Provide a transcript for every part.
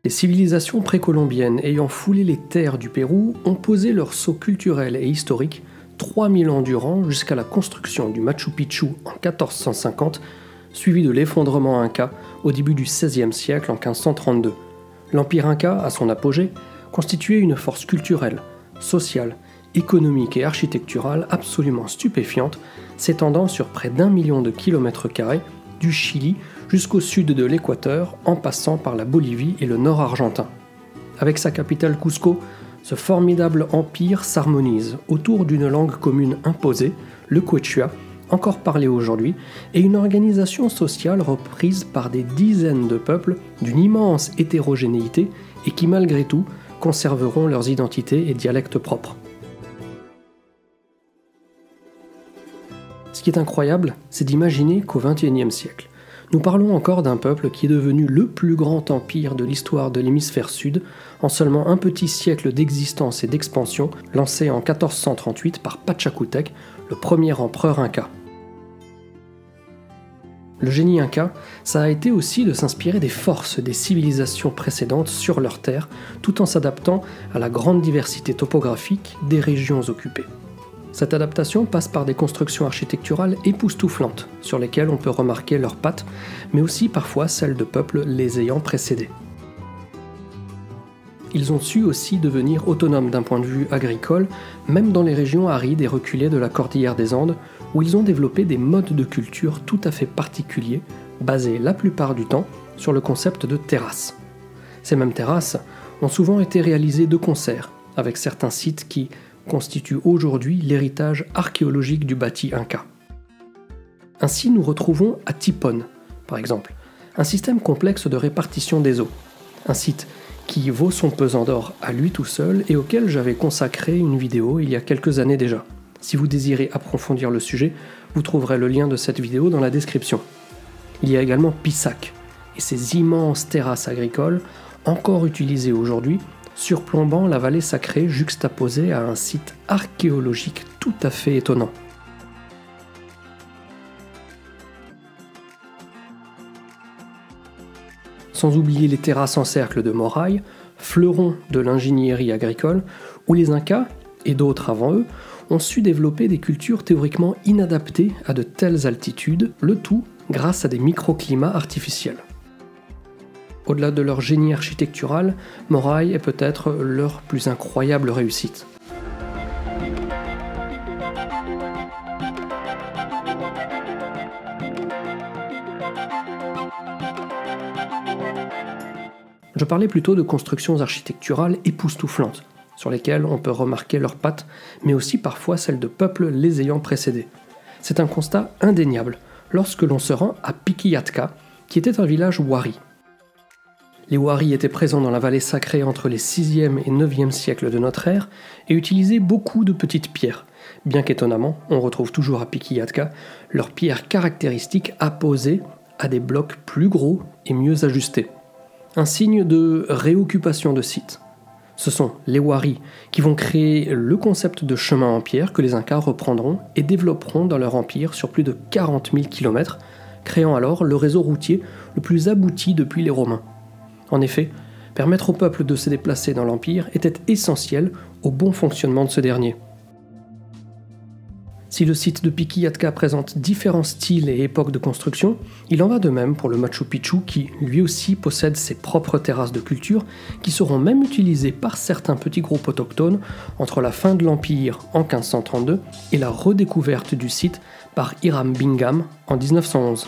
Les civilisations précolombiennes ayant foulé les terres du Pérou ont posé leur sceau culturel et historique 3000 ans durant jusqu'à la construction du Machu Picchu en 1450, suivi de l'effondrement inca au début du XVIe siècle en 1532. L'empire inca, à son apogée, constituait une force culturelle, sociale, économique et architecturale absolument stupéfiante, s'étendant sur près d'1 million de kilomètres carrés, du Chili jusqu'au sud de l'Équateur, en passant par la Bolivie et le nord argentin. Avec sa capitale Cusco, ce formidable empire s'harmonise autour d'une langue commune imposée, le quechua, encore parlé aujourd'hui, et une organisation sociale reprise par des dizaines de peuples d'une immense hétérogénéité et qui malgré tout conserveront leurs identités et dialectes propres. Ce qui est incroyable, c'est d'imaginer qu'au XXIe siècle, nous parlons encore d'un peuple qui est devenu le plus grand empire de l'histoire de l'hémisphère sud en seulement un petit siècle d'existence et d'expansion, lancé en 1438 par Pachacutec, le premier empereur inca. Le génie inca, ça a été aussi de s'inspirer des forces des civilisations précédentes sur leur terre, tout en s'adaptant à la grande diversité topographique des régions occupées. Cette adaptation passe par des constructions architecturales époustouflantes, sur lesquelles on peut remarquer leurs pattes, mais aussi parfois celles de peuples les ayant précédés. Ils ont su aussi devenir autonomes d'un point de vue agricole, même dans les régions arides et reculées de la cordillère des Andes, où ils ont développé des modes de culture tout à fait particuliers, basés la plupart du temps sur le concept de terrasse. Ces mêmes terrasses ont souvent été réalisées de concert, avec certains sites qui constituent aujourd'hui l'héritage archéologique du bâti inca. Ainsi, nous retrouvons à Tipon, par exemple, un système complexe de répartition des eaux, un site qui vaut son pesant d'or à lui tout seul et auquel j'avais consacré une vidéo il y a quelques années déjà. Si vous désirez approfondir le sujet, vous trouverez le lien de cette vidéo dans la description. Il y a également Pisac, et ses immenses terrasses agricoles, encore utilisées aujourd'hui, surplombant la vallée sacrée juxtaposée à un site archéologique tout à fait étonnant. Sans oublier les terrasses en cercle de Moraï, fleurons de l'ingénierie agricole, où les Incas, et d'autres avant eux, ont su développer des cultures théoriquement inadaptées à de telles altitudes, le tout grâce à des microclimats artificiels. Au-delà de leur génie architectural, Moraï est peut-être leur plus incroyable réussite. Je parlais plutôt de constructions architecturales époustouflantes, sur lesquelles on peut remarquer leurs pattes, mais aussi parfois celles de peuples les ayant précédés. C'est un constat indéniable lorsque l'on se rend à Piquillatka, qui était un village wari. Les Waris étaient présents dans la vallée sacrée entre les 6e et 9e siècles de notre ère et utilisaient beaucoup de petites pierres, bien qu'étonnamment, on retrouve toujours à Piquillatka leurs pierres caractéristiques apposées à des blocs plus gros et mieux ajustés. Un signe de réoccupation de site. Ce sont les Waris qui vont créer le concept de chemin en pierre que les Incas reprendront et développeront dans leur empire sur plus de 40 000 km, créant alors le réseau routier le plus abouti depuis les Romains. En effet, permettre au peuple de se déplacer dans l'Empire était essentiel au bon fonctionnement de ce dernier. Si le site de Piquillatka présente différents styles et époques de construction, il en va de même pour le Machu Picchu qui, lui aussi, possède ses propres terrasses de culture qui seront même utilisées par certains petits groupes autochtones entre la fin de l'Empire en 1532 et la redécouverte du site par Hiram Bingham en 1911.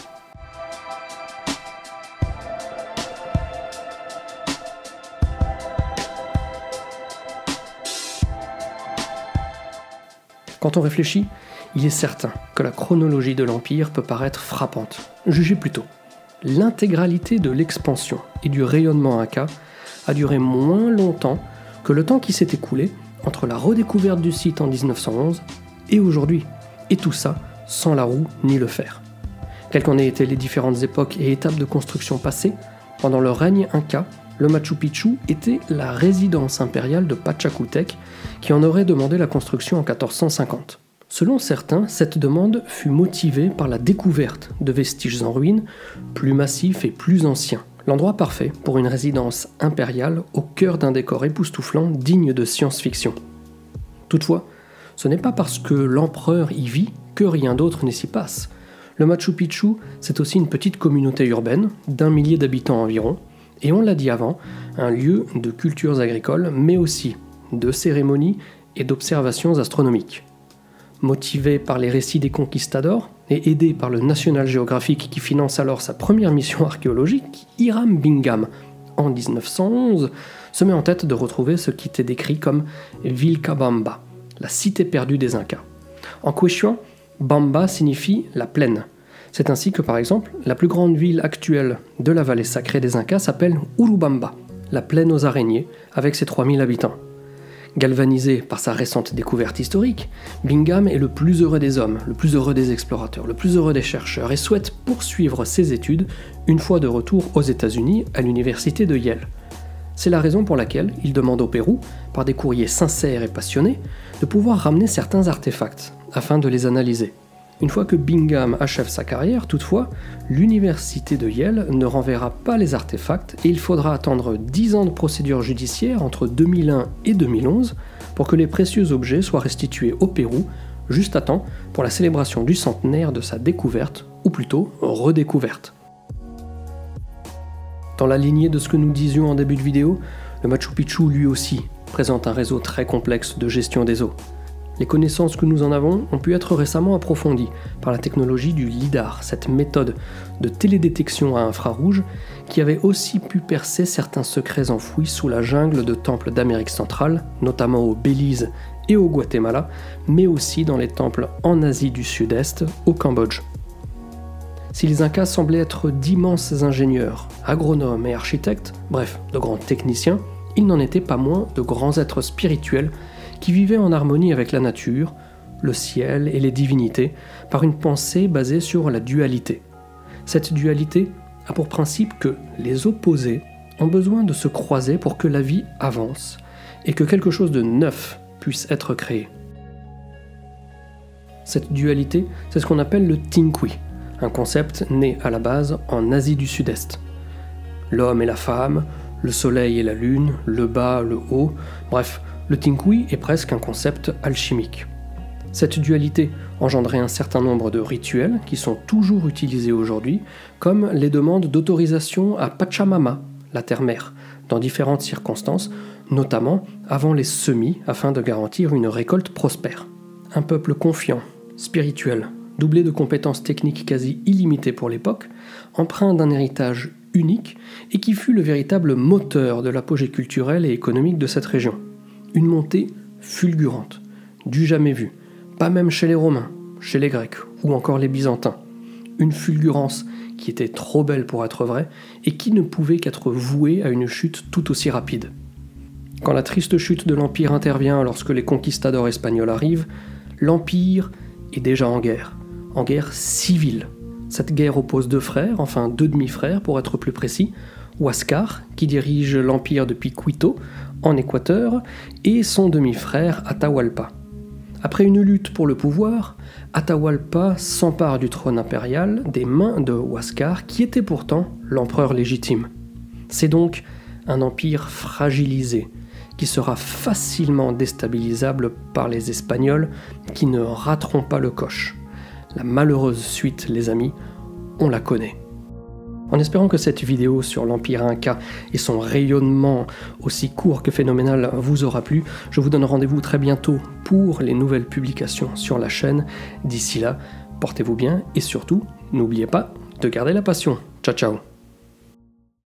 Quand on réfléchit, il est certain que la chronologie de l'Empire peut paraître frappante. Jugez plutôt. L'intégralité de l'expansion et du rayonnement inca a duré moins longtemps que le temps qui s'est écoulé entre la redécouverte du site en 1911 et aujourd'hui. Et tout ça sans la roue ni le fer. Quelles qu'en aient été les différentes époques et étapes de construction passées, pendant le règne inca, le Machu Picchu était la résidence impériale de Pachacutec, qui en aurait demandé la construction en 1450. Selon certains, cette demande fut motivée par la découverte de vestiges en ruine, plus massifs et plus anciens, L'endroit parfait pour une résidence impériale au cœur d'un décor époustouflant digne de science-fiction. Toutefois, ce n'est pas parce que l'empereur y vit que rien d'autre ne s'y passe. Le Machu Picchu, c'est aussi une petite communauté urbaine d'1 millier d'habitants environ, et on l'a dit avant, un lieu de cultures agricoles, mais aussi de cérémonies et d'observations astronomiques. Motivé par les récits des conquistadors et aidé par le National Geographic qui finance alors sa première mission archéologique, Hiram Bingham, en 1911, se met en tête de retrouver ce qui était décrit comme Vilcabamba, la cité perdue des Incas. En quechua, Bamba signifie la plaine. C'est ainsi que par exemple, la plus grande ville actuelle de la vallée sacrée des Incas s'appelle Urubamba, la plaine aux araignées, avec ses 3000 habitants. Galvanisé par sa récente découverte historique, Bingham est le plus heureux des hommes, le plus heureux des explorateurs, le plus heureux des chercheurs et souhaite poursuivre ses études une fois de retour aux États-Unis à l'université de Yale. C'est la raison pour laquelle il demande au Pérou, par des courriers sincères et passionnés, de pouvoir ramener certains artefacts afin de les analyser. Une fois que Bingham achève sa carrière, toutefois, l'université de Yale ne renverra pas les artefacts et il faudra attendre 10 ans de procédure judiciaire entre 2001 et 2011 pour que les précieux objets soient restitués au Pérou, juste à temps pour la célébration du centenaire de sa découverte, ou plutôt redécouverte. Dans la lignée de ce que nous disions en début de vidéo, le Machu Picchu lui aussi présente un réseau très complexe de gestion des eaux. Les connaissances que nous en avons ont pu être récemment approfondies par la technologie du LIDAR, cette méthode de télédétection à infrarouge qui avait aussi pu percer certains secrets enfouis sous la jungle de temples d'Amérique centrale, notamment au Belize et au Guatemala, mais aussi dans les temples en Asie du Sud-Est, au Cambodge. Si les Incas semblaient être d'immenses ingénieurs, agronomes et architectes, bref, de grands techniciens, ils n'en étaient pas moins de grands êtres spirituels qui vivaient en harmonie avec la nature, le ciel et les divinités, par une pensée basée sur la dualité. Cette dualité a pour principe que les opposés ont besoin de se croiser pour que la vie avance et que quelque chose de neuf puisse être créé. Cette dualité, c'est ce qu'on appelle le Tingui, un concept né à la base en Asie du Sud-Est. L'homme et la femme, le soleil et la lune, le bas, le haut, bref, le Tingui est presque un concept alchimique. Cette dualité engendrait un certain nombre de rituels qui sont toujours utilisés aujourd'hui, comme les demandes d'autorisation à Pachamama, la terre-mère, dans différentes circonstances, notamment avant les semis afin de garantir une récolte prospère. Un peuple confiant, spirituel, doublé de compétences techniques quasi illimitées pour l'époque, empreint d'un héritage unique et qui fut le véritable moteur de l'apogée culturelle et économique de cette région. Une montée fulgurante, du jamais vu, pas même chez les Romains, chez les Grecs ou encore les Byzantins. Une fulgurance qui était trop belle pour être vraie et qui ne pouvait qu'être vouée à une chute tout aussi rapide. Quand la triste chute de l'Empire intervient lorsque les conquistadors espagnols arrivent, l'Empire est déjà en guerre civile. Cette guerre oppose deux frères, enfin deux demi-frères pour être plus précis, Huáscar, qui dirige l'empire depuis Quito, en Équateur, et son demi-frère Atahualpa. Après une lutte pour le pouvoir, Atahualpa s'empare du trône impérial des mains de Huáscar, qui était pourtant l'empereur légitime. C'est donc un empire fragilisé, qui sera facilement déstabilisable par les Espagnols, qui ne rateront pas le coche. La malheureuse suite, les amis, on la connaît. En espérant que cette vidéo sur l'Empire Inca et son rayonnement aussi court que phénoménal vous aura plu, je vous donne rendez-vous très bientôt pour les nouvelles publications sur la chaîne. D'ici là, portez-vous bien et surtout, n'oubliez pas de garder la passion. Ciao ciao.